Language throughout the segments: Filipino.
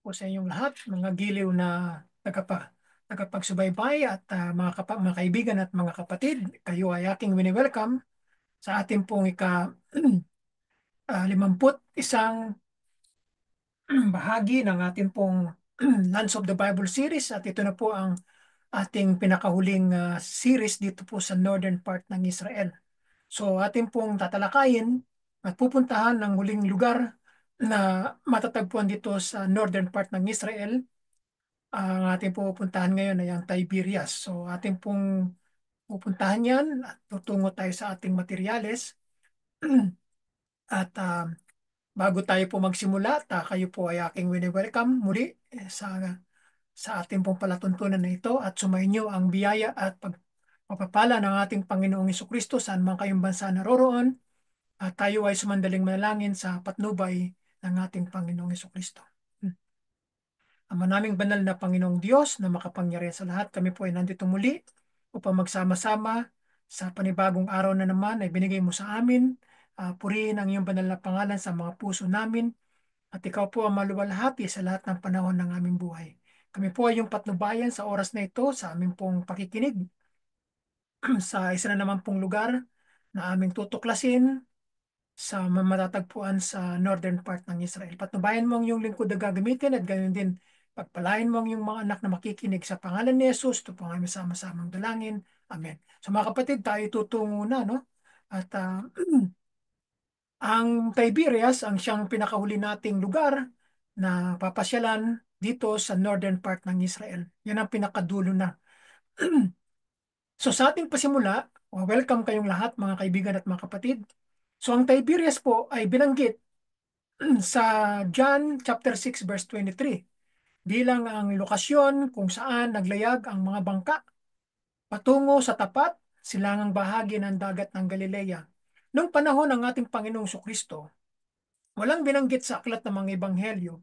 po sa inyong lahat, mga giliw na tagapagsubaybay at mga kaibigan at mga kapatid. Kayo ay aking wini-welcome sa ating pong limamput isang bahagi ng ating pong Lands of the Bible series, at ito na po ang ating pinakahuling series dito po sa northern part ng Israel. So ating pong tatalakayin at pupuntahan ng huling lugar na matatagpuan dito sa northern part ng Israel. Ang ating pupuntahan ngayon ay ang Tiberias. So ating pong pupuntahan yan at tutungo tayo sa ating materyales. At bago tayo po magsimula, kayo po ay aking wini-welcome muli sa ating pong palatuntunan na ito, at sumainyo ang biyaya at pagpapala ng ating Panginoong Hesukristo saan man kayong bansa naroroon, at tayo ay sumandaling manalangin sa patnubay ng ating Panginoong Hesukristo. Ama naming banal na Panginoong Diyos na makapangyarihan sa lahat, kami po ay nandito muli upang magsama-sama sa panibagong araw na naman ay binigay mo sa amin. Purihin ang iyong banal na pangalan sa mga puso namin, at ikaw po ang maluwalhati sa lahat ng panahon ng aming buhay. Kami po ay iyong patnubayan sa oras na ito sa aming pong pakikinig sa isa na naman pong lugar na aming tutuklasin sa matatagpuan sa northern part ng Israel. Patnubayan mo ang iyong lingkod na gagamitin, at gayon din pagpalain mo ang iyong mga anak na makikinig sa pangalan ni Jesus. Ito po ang aming sama-samang dalangin. Amen. So mga kapatid, tayo tutungo na, no? At ang Tiberias ang siyang pinakahuli nating lugar na papasyalan dito sa northern part ng Israel. Yan ang pinakadulo na. So sa ating pasimula, welcome kayong lahat mga kaibigan at mga kapatid. So ang Tiberias po ay binanggit sa John chapter 6 verse 23 bilang ang lokasyon kung saan naglayag ang mga bangka patungo sa tapat silangang bahagi ng dagat ng Galilea. Noong panahon ng ating Panginoong Kristo, walang binanggit sa aklat ng mga ebanghelyo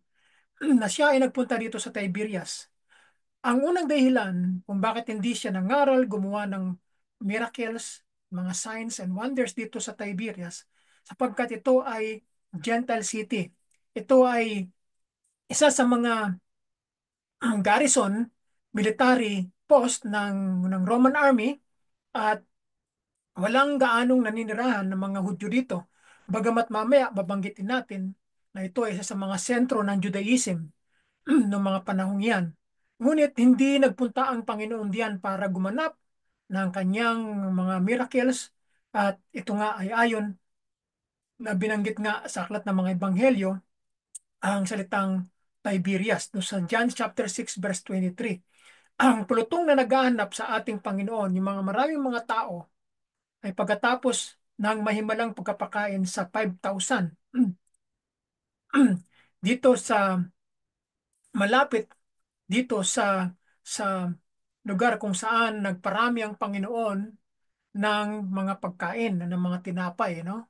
na siya ay nagpunta dito sa Tiberias. Ang unang dahilan kung bakit hindi siya nangaral, gumawa ng miracles, mga signs and wonders dito sa Tiberias, sapagkat ito ay Gentile city. Ito ay isa sa mga garrison, military post ng Roman Army, at walang gaanong naninirahan ng mga Hudyo dito. Bagamat mamaya babanggitin natin na ito ay isa sa mga sentro ng Judaism noong mga panahong yan. Ngunit hindi nagpunta ang Panginoon diyan para gumanap ng kanyang mga miracles, at ito nga ay ayon na binanggit nga sa aklat ng mga ebanghelyo ang salitang Tiberias no, sa John chapter 6 verse 23. Ang pulutong na naghahanap sa ating Panginoon, yung mga maraming mga tao, ay pagkatapos ng mahimalang pagkapakain sa 5,000 dito sa malapit dito sa lugar kung saan nagparami ang Panginoon ng mga pagkain, ng mga tinapay, no?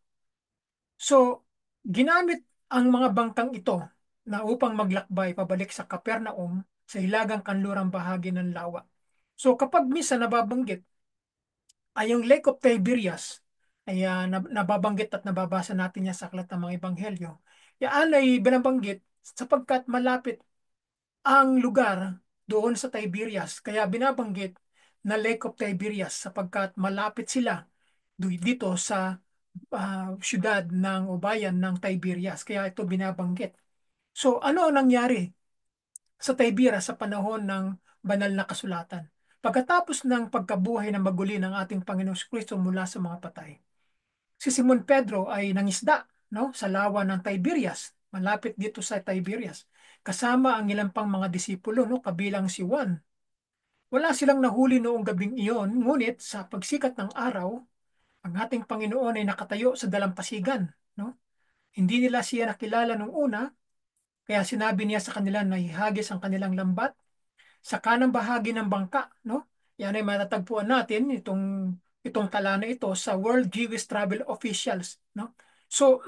So, ginamit ang mga bangkang ito na upang maglakbay pabalik sa Kapernaum sa hilagang kanlurang bahagi ng lawa. So, kapag misa nababanggit ay yung Lake of Tiberias, ay nababanggit at nababasa natin yan sa aklat ng mga ebanghelyo. Yan ay binabanggit sapagkat malapit ang lugar doon sa Tiberias. Kaya binabanggit na Lake of Tiberias sapagkat malapit sila dito sa syudad ng o bayan ng Tiberias. Kaya ito binabanggit. So ano ang nangyari sa Tiberias sa panahon ng banal na kasulatan? Pagkatapos ng pagkabuhay ng maguli ng ating Panginoong Kristo mula sa mga patay, si Simon Pedro ay nangisda, no, sa lawa ng Tiberias, malapit dito sa Tiberias, kasama ang ilang pang mga disipulo, no, kabilang si Juan. Wala silang nahuli noong gabing iyon, ngunit sa pagsikat ng araw, ang ating Panginoon ay nakatayo sa dalampasigan, no? Hindi nila siya nakilala nung una, kaya sinabi niya sa kanila na ihagis ang kanilang lambat sa kanang bahagi ng bangka, no? Yan ay matatagpuan natin itong tala na ito sa World Jewish Travel Officials, no? So,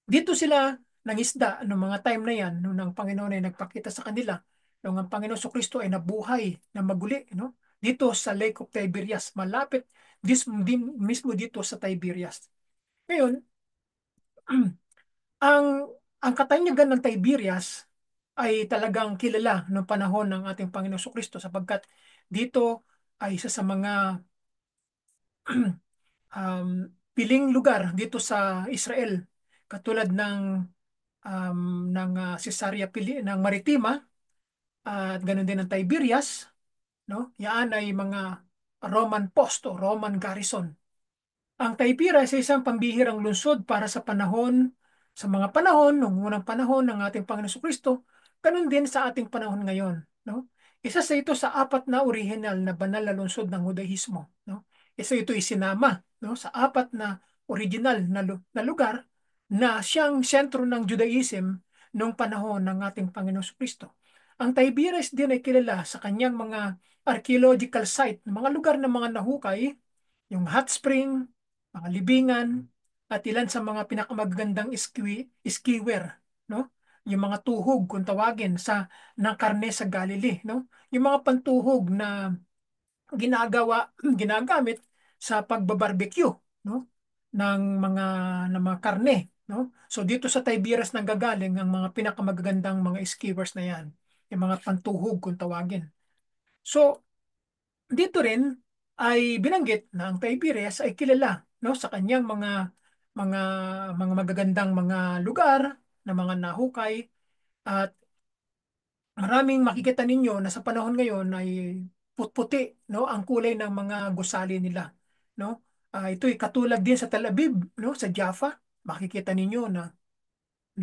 dito sila nangisda noong mga time na yan, nung ang Panginoon ay nagpakita sa kanila, nung ang Panginoon sa Kristo ay nabuhay na maguli, no? Dito sa Lake of Tiberias, malapit mismo dito sa Tiberias. Ngayon, ang ang katanyagan ng Tiberias ay talagang kilala noong panahon ng ating Panginoong Kristo sapagkat dito ay isa sa mga um, piling lugar dito sa Israel katulad um, ng Caesarea ng Maritima at ganoon din ng Tiberias, no? Yan ay mga Roman post o Roman garrison. Ang Tiberias ay isang pambihirang lungsod para sa mga panahon, nung unang panahon ng ating Panginoon Kristo, ganun din sa ating panahon ngayon, no? Isa sa ito sa apat na original na banal na lungsod ng Judaismo, no? Isa ito isinama, no, sa apat na original na lugar na siyang sentro ng Judaism noong panahon ng ating Panginoon Kristo. Ang Tiberias din ay kilala sa kanyang mga archaeological site, mga lugar ng mga nahukay, yung hot spring, mga libingan, at ilan sa mga pinakamagandang skiwer, no? Yung mga tuhog kung tawagin ng karne sa Galilee, no? Yung mga pantuhog na ginagamit sa pagbabarbecue, no? Ng mga karne, no? So dito sa Tiberias nanggagaling ang mga pinakamagagandang mga skewers na yan, yung mga pantuhog kung tawagin. So dito rin ay binanggit na ang Tiberias ay kilala, no, sa kanyang mga mga magagandang mga lugar na mga nahukay at maraming makikita ninyo na sa panahon ngayon ay putputi, no, ang kulay ng mga gusali nila, no. Ito'y katulad din sa Tel Aviv, no, sa Jaffa. Makikita ninyo na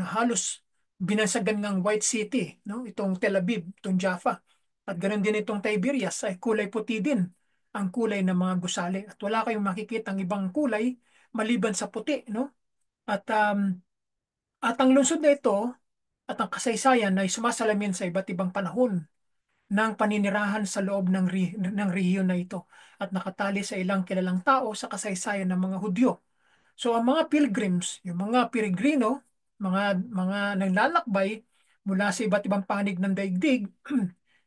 halos binansagan ng White City, no? Itong Tel Aviv, itong Jaffa. At ganoon din itong Tiberias ay kulay puti din ang kulay ng mga gusali. At wala kayong makikita ang ibang kulay maliban sa puti, no? At at ang lungsod na ito at ang kasaysayan ay sumasalamin sa iba't ibang panahon ng paninirahan sa loob ng rehiyon na ito at nakatali sa ilang kilalang tao sa kasaysayan ng mga Hudyo. So ang mga pilgrims, yung mga peregrino, mga naglalakbay mula sa iba't ibang panig ng daigdig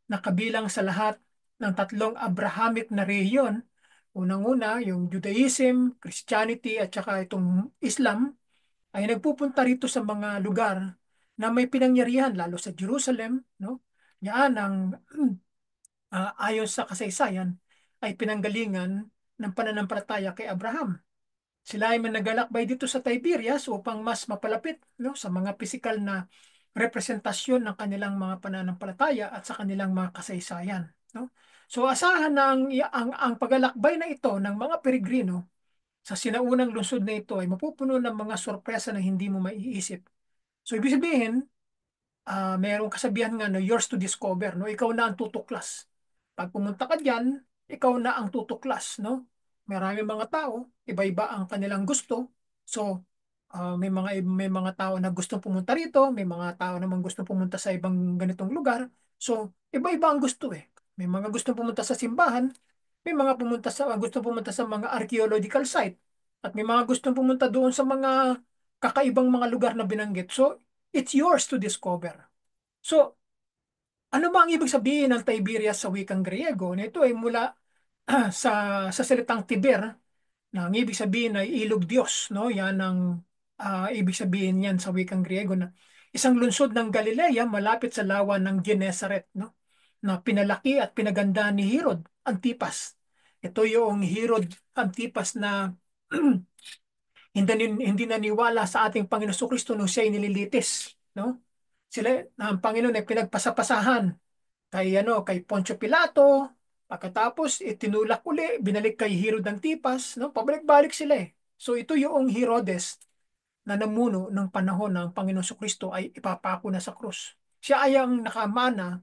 na kabilang sa lahat ng tatlong Abrahamic na rehiyon, unang-una yung Judaism, Christianity at saka itong Islam, ay nagpupunta rito sa mga lugar na may pinangyarihan lalo sa Jerusalem, no? Yan ang ayon sa kasaysayan ay pinanggalingan ng pananampalataya kay Abraham. Sila ay managalakbay dito sa Tiberias upang mas mapalapit, no, sa mga pisikal na representasyon ng kanilang mga pananampalataya at sa kanilang mga kasaysayan, no? So asahan na ang paglalakbay na ito ng mga peregrino sa sinaunang lungsod na ito ay mapupuno ng mga sorpresa na hindi mo maiisip. So ibig sabihin, mayroong kasabihan nga no, yours to discover, no? Ikaw na ang tutuklas. Pag pumunta ka diyan, ikaw na ang tutuklas, no? Maraming mga tao, iba-iba ang kanilang gusto. So, may mga tao na gustong pumunta rito, may mga tao naman gustong pumunta sa ibang ganitong lugar. So, iba-iba ang gusto eh. May mga gustong pumunta sa simbahan, may mga gustong pumunta sa mga archaeological site, at may mga gustong pumunta doon sa mga kakaibang mga lugar na binanggit. So, it's yours to discover. So, ano ba ang ibig sabihin ng Tiberias sa wikang Griego? Ito ay mula sa salitang Tiber, na ang ibig sabihin ay ilog Diyos, no? Yan ang ibig sabihin niyan sa wikang Griego na isang lungsod ng Galilea malapit sa lawa ng Gennesaret, no? Na pinalaki at pinaganda ni Herod Antipas. Ito yung Herod Antipas na hindi naniwala sa ating Panginoon Kristo nung siya ay nililitis, no? Ang Panginoon ay pinagpasapasahan kay Poncio Pilato. Pagkatapos itinulak uli, binalik kay Herod Antipas, no? Pabalik-balik sila eh. So ito yung Herodes na namuno ng panahon ng Panginoon Kristo ay ipapako na sa krus. Siya ay ang nakamana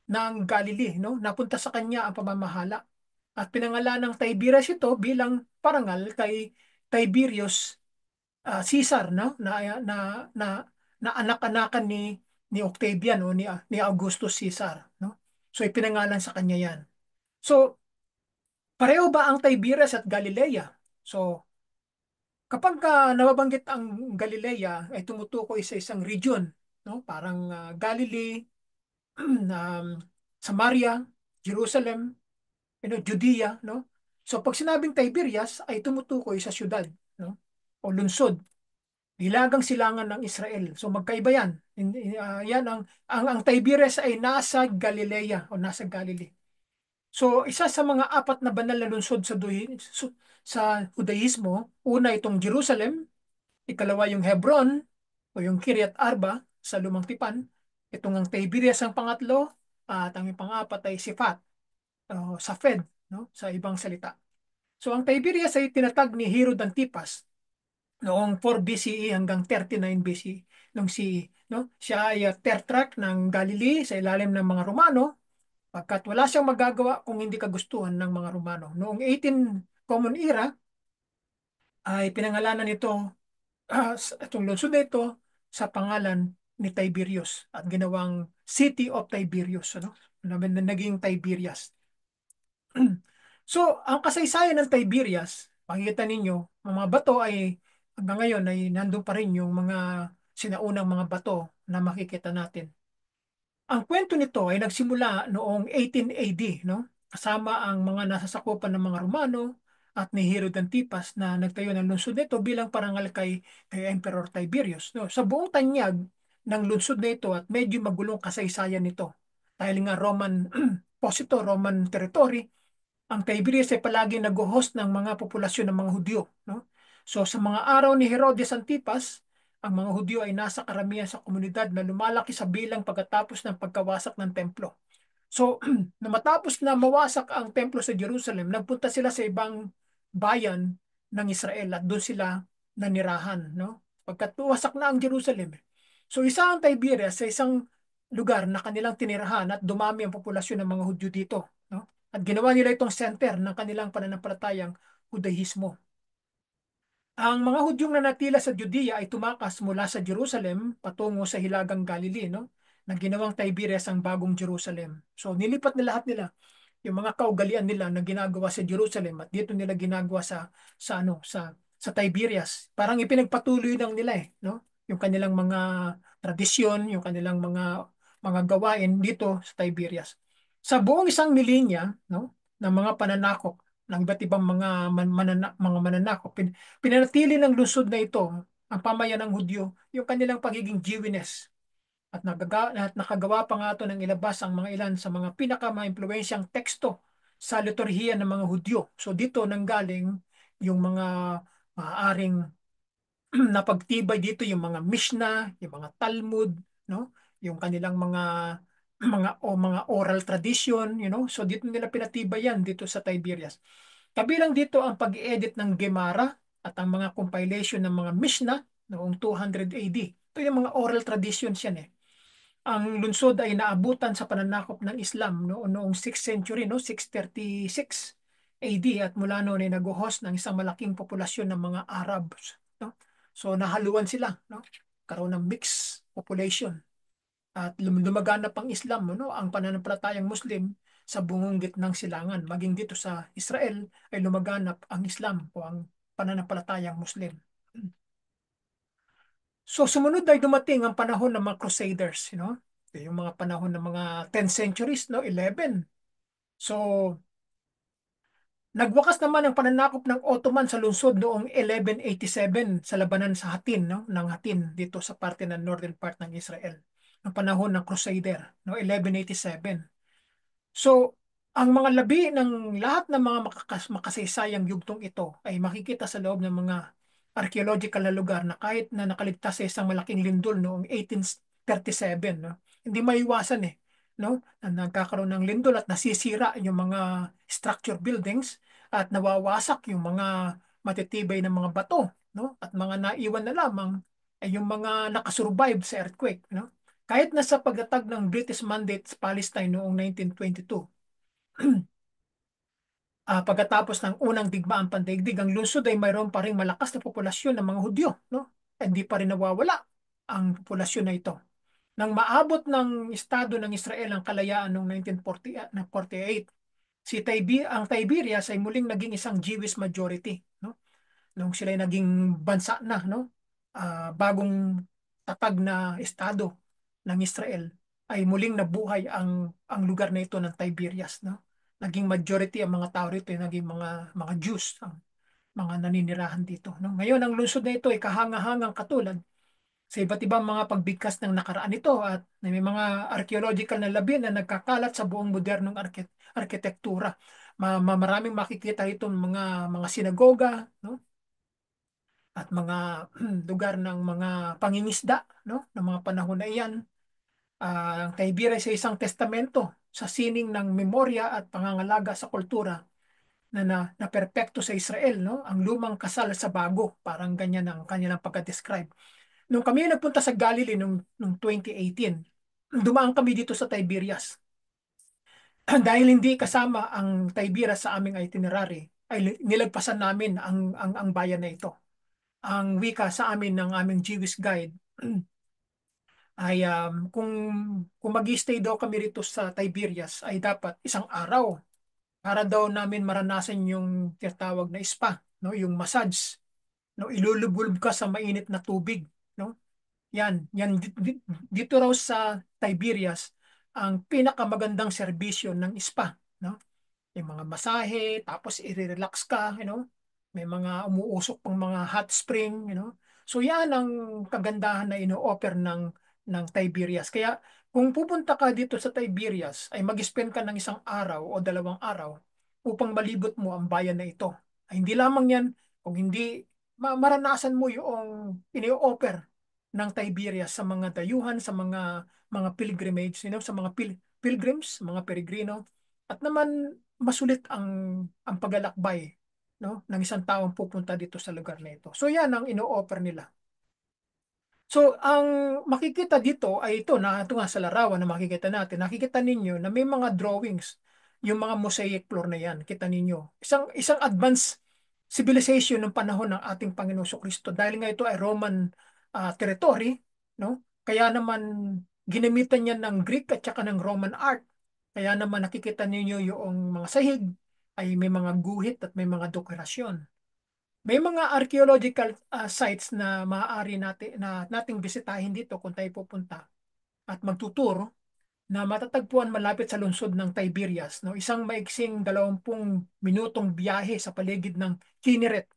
ng Galilee, no? Napunta sa kanya ang pamamahala. At pinangalan ng Tiberias ito bilang parangal kay Tiberius Caesar, no? Na anak-anakan ni Octavian o ni Augustus Caesar, no? So ipinangalan sa kanya 'yan. So pareho ba ang Tiberias at Galilea? So kapag nababanggit ang Galilea ay tumutukoy sa isang region, no? Parang Galilee, um, Samaria, Jerusalem, Judea, no? So pag sinabing Tiberias ay tumutukoy sa syudad, no? O lungsod. Hilagang silangan ng Israel. So magkaiba yan. Yan ang Tiberias ay nasa Galilea o nasa Galilee. So isa sa mga apat na banal na lungsod sa Judaismo, una itong Jerusalem, ikalawa yung Hebron o yung Kiryat Arba sa Lumang Tipan, itong ang Tiberias ang pangatlo, at ang pang-apat ay Sifat o Safed, no, sa ibang salita. So ang Tiberias ay tinatag ni Herod Antipas noong 4 BCE hanggang 39 BCE nung no, siya ay tetrarch ng Galilee sa ilalim ng mga Romano pagkat wala siyang magagawa kung hindi kagustuhan ng mga Romano. Noong 18 Common Era ay pinangalanan nito itong lungsod na ito sa pangalan ni Tiberius at ginawang City of Tiberius, ano? Naging Tiberias. So, ang kasaysayan ng Tiberias, makikita ninyo, ang mga bato ay hanggang ngayon ay nandun pa rin yung mga sinaunang mga bato na makikita natin. Ang kwento nito ay nagsimula noong 18 AD, no? Kasama ang mga nasasakupan ng mga Romano at ni Herod Antipas na nagtayo ng lungsod nito bilang parangal kay Emperor Tiberius. No? Sa buong tanyag ng lungsod na ito at medyo magulong kasaysayan nito dahil nga Roman Roman territory, ang Tiberias ay palagi nag-host ng mga populasyon ng mga Hudyo. No? So sa mga araw ni Herodes Antipas, ang mga Hudyo ay nasa karamihan sa komunidad na lumalaki sa bilang pagkatapos ng pagkawasak ng templo. So, na matapos na mawasak ang templo sa Jerusalem, nagpunta sila sa ibang bayan ng Israel at doon sila nanirahan, no? Pagkat wasak na ang Jerusalem. So, isa ang Tiberias sa isang lugar na kanilang tinirahan at dumami ang populasyon ng mga Hudyo dito, no? At ginawa nila itong center ng kanilang pananampalatayang Judaismo. Ang mga Hudyong nanatila sa Judea ay tumakas mula sa Jerusalem patungo sa Hilagang Galilee, no? Na ginawang Tiberias ang bagong Jerusalem. So nilipat na lahat nila yung mga kaugalian nila na ginagawa sa Jerusalem at dito nila ginagawa sa Tiberias. Parang ipinagpatuloy lang nila no? Yung kanilang mga tradisyon, yung kanilang mga gawain dito sa Tiberias. Sa buong isang milinya, no, ng mga pananakop ng iba't ibang mga mananakop, pinanatili ng lungsod na ito ang pamayan ng Hudyo, yung kanilang pagiging Jewiness. At nakagawa pa nga ito ng ilabas ang mga ilan sa mga pinakamaimpluwensyang teksto sa liturhiya ng mga Hudyo. So dito nanggaling yung mga maaaring napagtibay dito yung mga Mishnah, yung mga Talmud, no? Yung kanilang mga oral tradition, So dito nila pinatibay yan dito sa Tiberias. Kabilang dito ang pag-edit ng Gemara at ang mga compilation ng mga Mishnah noong 200 AD. Ito yung mga oral traditions yan Ang lungsod ay naabutan sa pananakop ng Islam noong 6th century, 636 AD at mula noon ay nag-host ng isang malaking populasyon ng mga Arabs, no? So nahaluan sila, no? Karoon ng mixed population at lumaganap ang Islam, ang pananampalatayang Muslim sa bungong gitnang silangan. Maging dito sa Israel ay lumaganap ang Islam o ang pananampalatayang Muslim. So sumunod ay dumating ang panahon ng mga Crusaders, yung mga panahon ng mga 10th centuries, 11. So nagwakas naman ang pananakop ng Ottoman sa lungsod noong 1187 sa labanan sa Hatin, ng Hatin dito sa parte ng northern part ng Israel. Ang panahon ng Crusader, 1187. So, ang mga labi ng lahat ng mga makasaysayang yugtong ito ay makikita sa loob ng mga archaeological na lugar na kahit na nakaligtas sa isang malaking lindol noong 1837, hindi maiwasan no? Na nagkakaroon ng lindol at nasisira yung mga structure buildings at nawawasak yung mga matitibay na mga bato, no? At mga naiwan na lamang ay yung mga nakasurvive sa earthquake, no? Kahit na sa pagtatag ng British Mandate sa Palestine noong 1922, pagkatapos ng unang digmaan pandaigdig, ang lungsod ay mayroon pa rin malakas na populasyon ng mga Hudyo, no? Hindi pa rin nawawala ang populasyon na ito. Nang maabot ng Estado ng Israel ang kalayaan noong 1948, ang Tiberias ay muling naging isang Jewish majority, no? Nung sila ay naging bansa na, no? Bagong tatag na estado ng Israel ay muling nabuhay ang lugar na ito ng Tiberias, no? Naging majority ang mga tao rito, naging mga Jews. mga naninirahan dito. No? Ngayon, ang lungsod na ito ay kahangahangang katulad sa iba't ibang mga pagbigkas ng nakaraan nito at may mga archaeological na labi na nagkakalat sa buong modernong arkitektura. Maraming makikita itong mga sinagoga, no? At mga lugar ng mga pangingisda, no? Ng mga panahon na iyan. Ang Tiberias sa isang testamento sa sining ng memorya at pangangalaga sa kultura na perpekto sa Israel, no? Ang lumang kasal sa bago, parang ganyan ang kanilang pagka-describe. Nung kami nagpunta sa Galilee nung 2018, dumaan kami dito sa Tiberias. Dahil hindi kasama ang Tiberias sa aming itinerary, ay nilagpasan namin ang bayan na ito. Ang wika sa amin ng aming Jewish guide ay kung mag-stay daw kami rito sa Tiberias ay dapat isang araw para daw namin maranasan yung tinatawag na spa, no, yung massage, no, ilulubulb ka sa mainit na tubig, no. Yan dito raw sa Tiberias ang pinakamagandang serbisyo ng spa, no? Yung mga masahe, tapos i-relax ka, May mga umuusok pang mga hot spring, So yan ang kagandahan na ino-offer ng Tiberias. Kaya kung pupunta ka dito sa Tiberias, ay mag-spend ka ng isang araw o dalawang araw upang malibot mo ang bayan na ito. Ay hindi lamang yan, kung hindi maranasan mo yung ini-offer ng Tiberias sa mga dayuhan, sa mga pilgrimage, sa mga pilgrims, mga peregrino, at naman masulit ang paglalakbay, no, ng isang taong pupunta dito sa lugar na ito. So yan ang ino-offer nila. So ang makikita dito ay ito nga sa larawan na makikita natin. Nakikita ninyo na may mga drawings, yung mga mosaic floor na yan. Kita ninyo. Isang advanced civilization ng panahon ng ating Panginoon Kristo. Dahil nga ito ay Roman territory, no? Kaya naman ginamitan niya ng Greek at saka ng Roman art. Kaya naman nakikita ninyo yung mga sahig ay may mga guhit at may mga dekorasyon. May mga archaeological sites na maaari nating bisitahin dito kung tayo pupunta at magtuturo na matatagpuan malapit sa lungsod ng Tiberias, no? Isang maiksing 20 minutong biyahe sa paligid ng Kinneret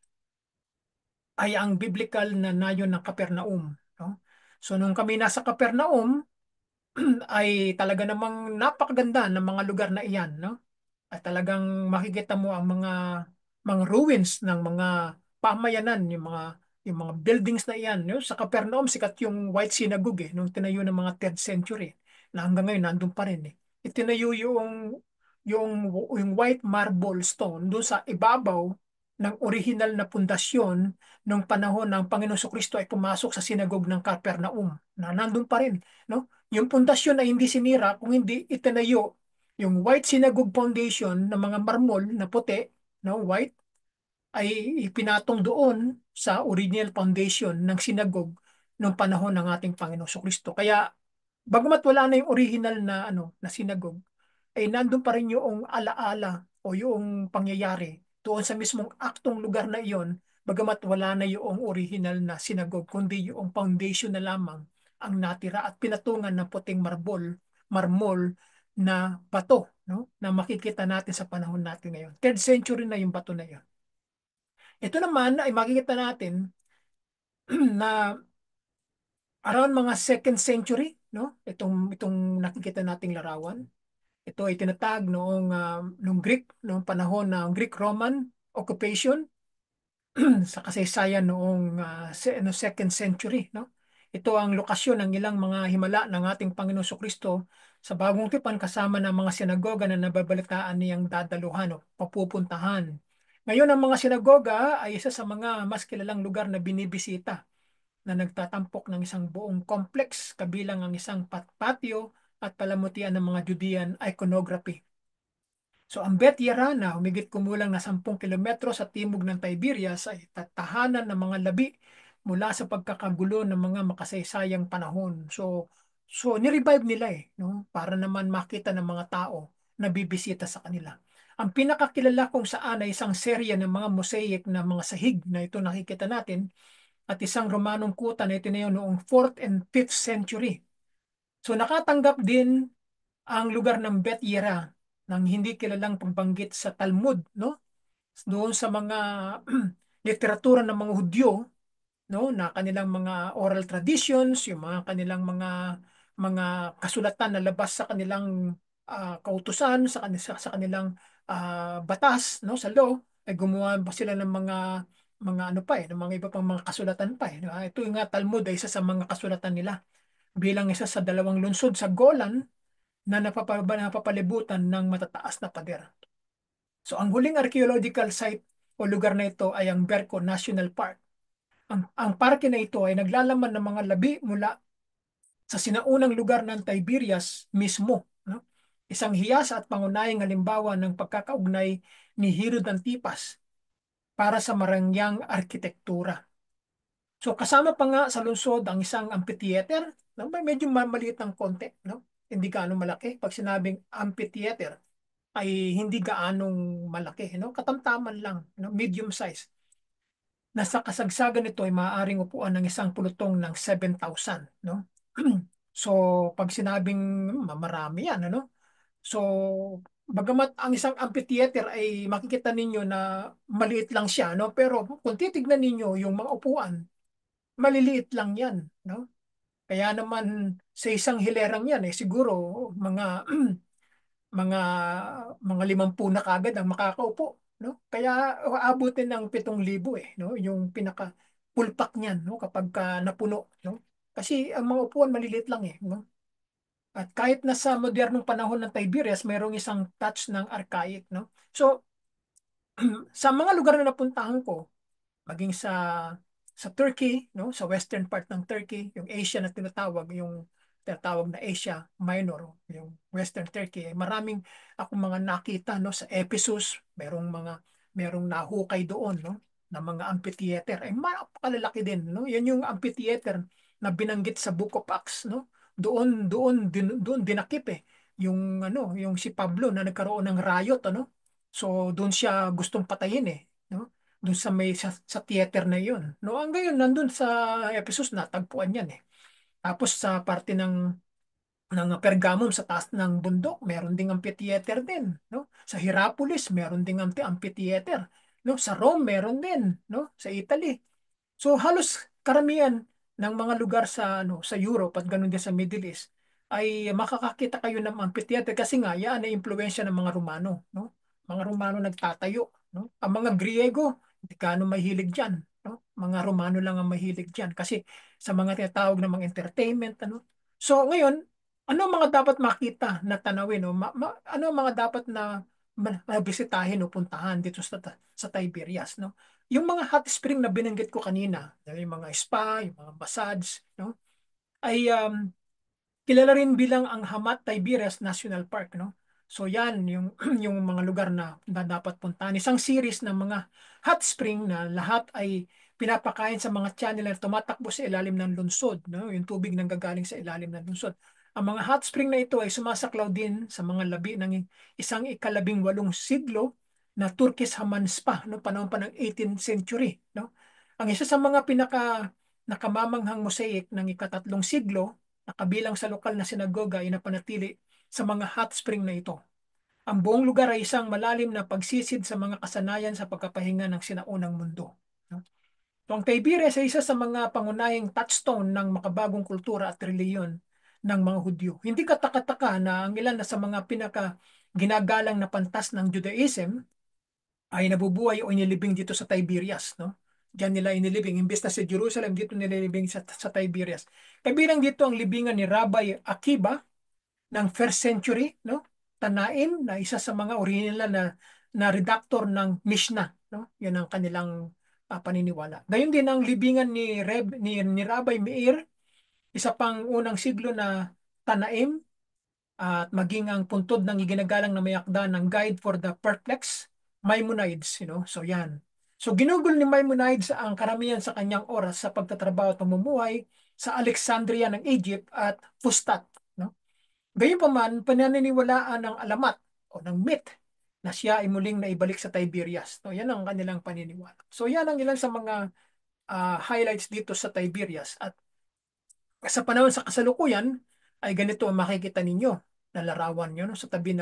ay ang biblical na nayon ng Capernaum, no? So nung kami nasa Capernaum ay talaga namang napakaganda ng mga lugar na iyan, no? At talagang makikita mo ang mga ruins ng mga pamayanan, yung mga buildings na iyan, no? Sa Capernaum sikat yung White Synagogue nung tinayo ng mga 3rd century na hanggang ngayon nandun pa rin. Itinayo yung white marble stone doon sa ibabaw ng original na pundasyon nung panahon ng Panginoon Kristo ay pumasok sa sinagog ng Capernaum na nandun pa rin, no? Yung pundasyon ay hindi sinira kung hindi itinayo yung White Synagogue Foundation ng mga marmol na puti, no, white, ay ipinatong doon sa original foundation ng sinagog noong panahon ng ating Panginoon Kristo. Kaya bagamat wala na yung original na sinagog, ay nandun pa rin yung alaala o yung pangyayari doon sa mismong aktong lugar na iyon, bagamat wala na yung original na sinagog, kundi yung foundation na lamang ang natira at pinatungan ng puting marmol na bato, no? Na makikita natin sa panahon natin ngayon. 3rd century na yung bato na yun. Ito naman ay makikita natin na around mga 2nd century, no? Itong nakikita nating larawan. Ito ay tinatag noong Greek, noong panahon ng Greek-Roman occupation sa kasaysayan noong 2nd century, no? Ito ang lokasyon ng ilang mga himala ng ating Panginoon Kristo sa Bagong Tipan kasama ng mga sinagoga na nababalitaan niyang dadaluhan o papupuntahan. Ngayon, ang mga sinagoga ay isa sa mga mas kilalang lugar na binibisita na nagtatampok ng isang buong complex kabilang ang isang patio at palamutian ng mga Judean iconography. So ang Bet Yara na humigit kumulang na 10 kilometro sa timog ng Tiberias ay tahanan ng mga labi mula sa pagkakagulo ng mga makasaysayang panahon. So ni-revive nila no? Para naman makita ng mga tao na bibisita sa kanila. Ang pinakakilala kung saan ay isang serya ng mga mosaic na mga sahig na ito nakikita natin at isang Romanong kuta na itinayo noong 4th and 5th century. So nakatanggap din ang lugar ng Bet Yara ng hindi kilalang pagbanggit sa Talmud, no? Doon sa mga literatura ng mga Hudyo, no, na kanilang mga oral traditions, yung mga kanilang mga kasulatan na labas sa kanilang kautusan, sa kanilang batas, no, sa law, ay gumawa pa sila ng mga ano pa ng mga iba pang mga kasulatan pa eh. Ito yung nga Talmud ay isa sa mga kasulatan nila bilang isa sa dalawang lungsod sa Golan na napapalibutan ng matataas na pader. So ang huling archaeological site o lugar na ito ay ang Berco National Park. Ang parke na ito ay naglalaman ng mga labi mula sa sinaunang lugar ng Tiberias mismo. No? Isang hiyas at pangunahing halimbawa ng pagkakaugnay ni Herod Antipas para sa marangyang arkitektura. So kasama pa nga sa lungsod ang isang amphitheater, no? Medyo maliit ng konti, no? Hindi gaano malaki. Pag sinabing amphitheater, ay hindi gaanong malaki, no? Katamtaman lang, no? Medium size. Nasa kasagsagan nito ay maaaring upuan ng isang pulutong ng 7,000, no? So, pag sinabing marami yan, ano? So, bagamat ang isang amphitheater ay makikita ninyo na maliit lang siya, no? Pero kung titignan ninyo yung mga upuan, maliliit lang yan, no? Kaya naman sa isang hilerang yan, siguro mga mga mga 50 na kagad ang makakaupo, no? Kaya aabutin ng 7,000 no? Yung pinaka pulpak niyan, no? Kapag napuno, no? Kasi ang mga upuan maliliit lang no? At kahit nasa modernong panahon ng Tiberias, mayroong isang touch ng archaic, no? So, sa mga lugar na napuntahan ko, maging sa Turkey, no, sa western part ng Turkey, yung Asia na tinatawag na Asia Minor, yung western Turkey, maraming akong mga nakita no sa Ephesus, merong nahukay doon no na mga amphitheater. Ay makalalaki din no. Yan yung amphitheater na binanggit sa Book of Acts no. Doon dinakip yung si Pablo na nagkaroon ng riot ano. So doon siya gustong patayin no doon sa theater na yun. No, ang gayon nandun sa Ephesus natagpuan yan Tapos sa parte ng Pergamum sa taas ng bundok, meron ding amphitheater din, no? Sa Hierapolis meron ding amphitheater, no? Sa Rome meron din, no? Sa Italy. So halos karamihan ng mga lugar sa Europe at ganoon din sa Middle East ay makakakita kayo ng amphitheater kasi nga yan ay impluwensya ng mga Romano, no? Mga Romano nagtatayo, no? Ang mga Griego, hindi gaano mahilig diyan, no? Mga Romano lang ang mahilig diyan kasi sa mga tinatawag ng mga entertainment, ano? So ngayon, ano ang mga dapat makita na tanawin, no? Ano ang mga dapat na mabisitahin o puntahan dito sa Tiberias, no? Yung mga hot spring na binanggit ko kanina, yung mga spa, yung mga massage, no? Ay kilala rin bilang ang Hamat Tiberias National Park, no? So yan yung yung mga lugar na dapat puntahan. Isang series ng mga hot spring na lahat ay pinapakain sa mga channel na tumatakbo sa ilalim ng lungsod, no? Yung tubig nang gagaling sa ilalim ng lungsod. Ang mga hot spring na ito ay sumasaklaw din sa mga labi ng isang ika-18 siglo na Turkish Hammam Spa, no? Panahon pa ng 18th century, no? Ang isa sa mga nakamamanghang mosaic ng ika-3 siglo na kabilang sa lokal na sinagoga ay napanatili sa mga hot spring na ito. Ang buong lugar ay isang malalim na pagsisid sa mga kasanayan sa pagkapahinga ng sinaunang mundo. No? So, ang Tiberias ay isa sa mga pangunahing touchstone ng makabagong kultura at reliyon ng mga Hudyo. Hindi kataka-taka na ang ilan na sa mga pinaka ginagalang na pantas ng Judaism ay nabubuhay o inilibing dito sa Tiberias, no? Diyan nila inilibing. Imbes na sa Jerusalem, dito nililibing sa Tiberias. Kabilang dito ang libingan ni Rabbi Akiba ng first century, no? Tanaim na isa sa mga original na redactor ng Mishnah, no? Yan ang kanilang paniniwala. Gayon din ang libingan ni Rabbi Meir, isa pang unang siglo na Tanaim at maging ang puntod ng iginagalang na mayakda ng Guide for the Perplexed, Maimonides, So yan. So ginugol ni Maimonides ang karamihan sa kanyang oras sa pagtatrabaho at pamumuhay sa Alexandria ng Egypt at Fustat, no? Gayunpaman, pananiniwalaan ng alamat o ng myth na siya ay muling naibalik sa Tiberias. So yan ang kanilang paniniwala. So yan ang ilan sa mga highlights dito sa Tiberias at sa panahon sa kasalukuyan ay ganito ang makikita ninyo na larawan nyo no, sa tabi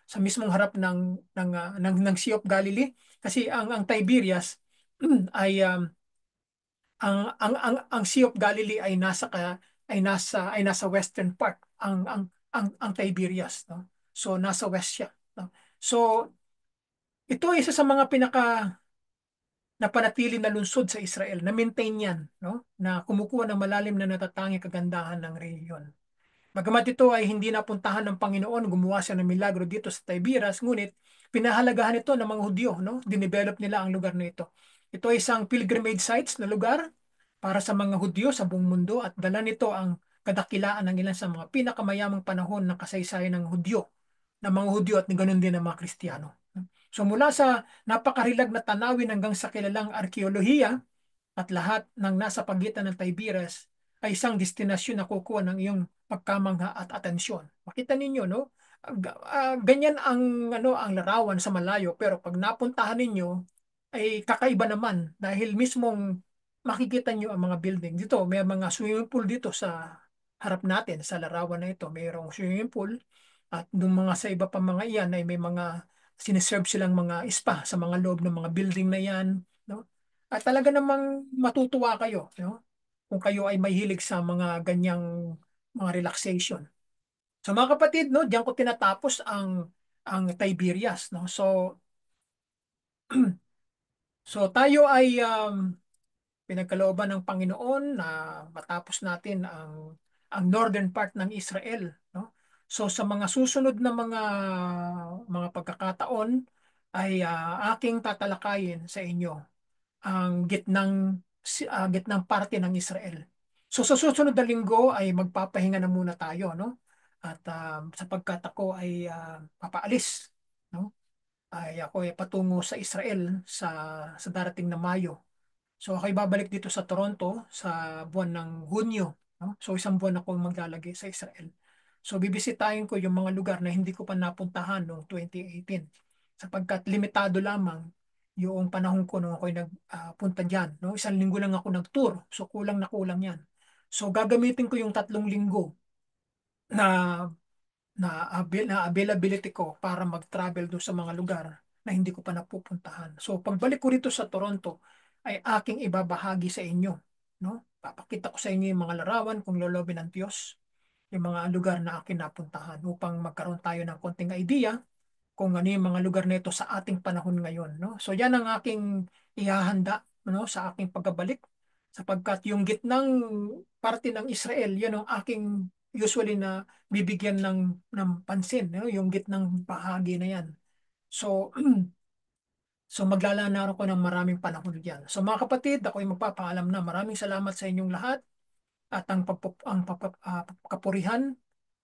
sa mismong harap ng Sea of Galilee kasi ang Tiberias ay ang Sea of Galilee ay nasa western part ang Tiberias, no? So nasa west siya, no? So ito ay isa sa mga pinaka napanatili na lungsod sa Israel na maintain yan, no? Na kumukuha ng malalim na natatanging kagandahan ng rehiyon. Bagamat ito ay hindi napuntahan ng Panginoon, gumawa siya ng milagro dito sa Tiberias, ngunit pinahalagahan ito ng mga Hudyo, no? Dinevelop nila ang lugar na ito. Ito ay isang pilgrimage sites na lugar para sa mga Hudyo sa buong mundo at dala nito ang kadakilaan ng ilan sa mga pinakamayamang panahon ng kasaysayan ng mga Hudyo at ganoon din ng mga Kristiyano. So mula sa napakarilag na tanawin hanggang sa kilalang arkeolohiya, at lahat ng nasa pagitan ng Tiberias ay isang destinasyon na kukuha ng iyong pagkamangha at atensyon. Makita ninyo, no? Ganyan ang larawan sa malayo, pero pag napuntahan ninyo ay kakaiba naman dahil mismong makikita nyo ang mga building. Dito, may mga swimming pool dito sa harap natin sa larawan na ito. Mayroong swimming pool at nung mga sa iba pa mga iyan ay may mga siniserve silang mga spa sa mga loob ng mga building na yan, no? At talaga namang matutuwa kayo, no? Kung kayo ay mahilig sa mga ganyang mga relaxation. So mga kapatid, no, diyan ko tinatapos ang Tiberias, no. So tayo ay pinagkalooban ng Panginoon na matapos natin ang northern part ng Israel, no. So sa mga susunod na mga pagkakataon ay aking tatalakayin sa inyo ang gitnang parte ng Israel. So sa susunod na linggo ay magpapahinga na muna tayo, no? At sapagkat ako ay papaalis, no? Ay ako ay patungo sa Israel sa darating na Mayo. So ako'y babalik dito sa Toronto sa buwan ng Hunyo, no? So isang buwan ako maglalagay sa Israel. So bibisitahin ko yung mga lugar na hindi ko pa napuntahan noong 2018 sapagkat limitado lamang yung panahon ko nung ako'y nagpunta diyan, no? Isang linggo lang ako nag-tour. So kulang na kulang 'yan. So gagamitin ko yung 3 linggo na na availability ko para mag-travel doon sa mga lugar na hindi ko pa napupuntahan. So pagbalik ko rito sa Toronto ay aking ibabahagi sa inyo, no? Papakita ko sa inyo yung mga larawan kung lolobin ng Diyos, yung mga lugar na akin napuntahan upang magkaroon tayo ng konting idea kung ano yung mga lugar na ito sa ating panahon ngayon, no? So yan ang aking ihahanda, no, sa aking pagbabalik sapagkat yung gitnang parte ng Israel, yan ang aking usually na bibigyan ng pansin, no? Yung gitnang bahagi na yan. So so maglalaan ako ng maraming panahon diyan. So mga kapatid, ako ay magpapaalam na maraming salamat sa inyong lahat at ang kapurihan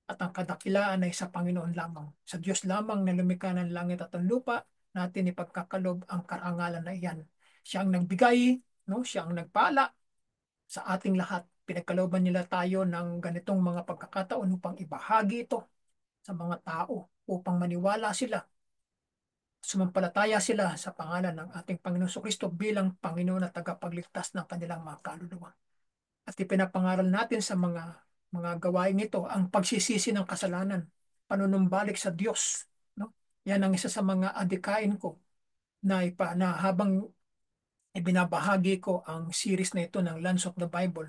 at ang kadakilaan ay sa Panginoon lamang. Sa Diyos lamang na lumikha ng langit at ang lupa, natin ipagkakalob ang karangalan na iyan. Siya ang nagbigay, no? Siya ang nagpala sa ating lahat. Pinagkalooban nila tayo ng ganitong mga pagkakataon upang ibahagi ito sa mga tao upang maniwala sila, sumampalataya sila sa pangalan ng ating Panginoon Kristo bilang Panginoon at tagapagligtas ng kanilang mga kaluluwa. At ipinapangaral natin sa mga gawain ito ang pagsisisi ng kasalanan, panunumbalik sa Diyos, no? Yan ang isa sa mga adikain ko na habang ibinabahagi ko ang series na ito ng Lands of the Bible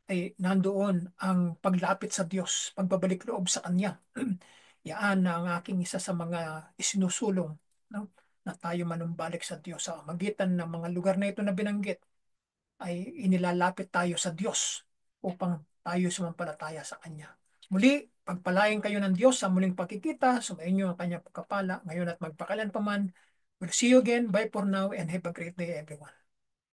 ay nandoon ang paglapit sa Diyos, pagbabalik loob sa Kanya. Yan ang aking isa sa mga isinusulong, no? Na tayo manumbalik sa Diyos sa magitan ng mga lugar na ito na binanggit ay inilalapit tayo sa Diyos upang tayo sumampalataya sa Kanya. Muli, pagpalain kayo ng Diyos sa muling pagkikita, sumayin niyo ang Kanyang pagkapala ngayon at magpakailan pa man. We'll see you again. Bye for now and have a great day everyone.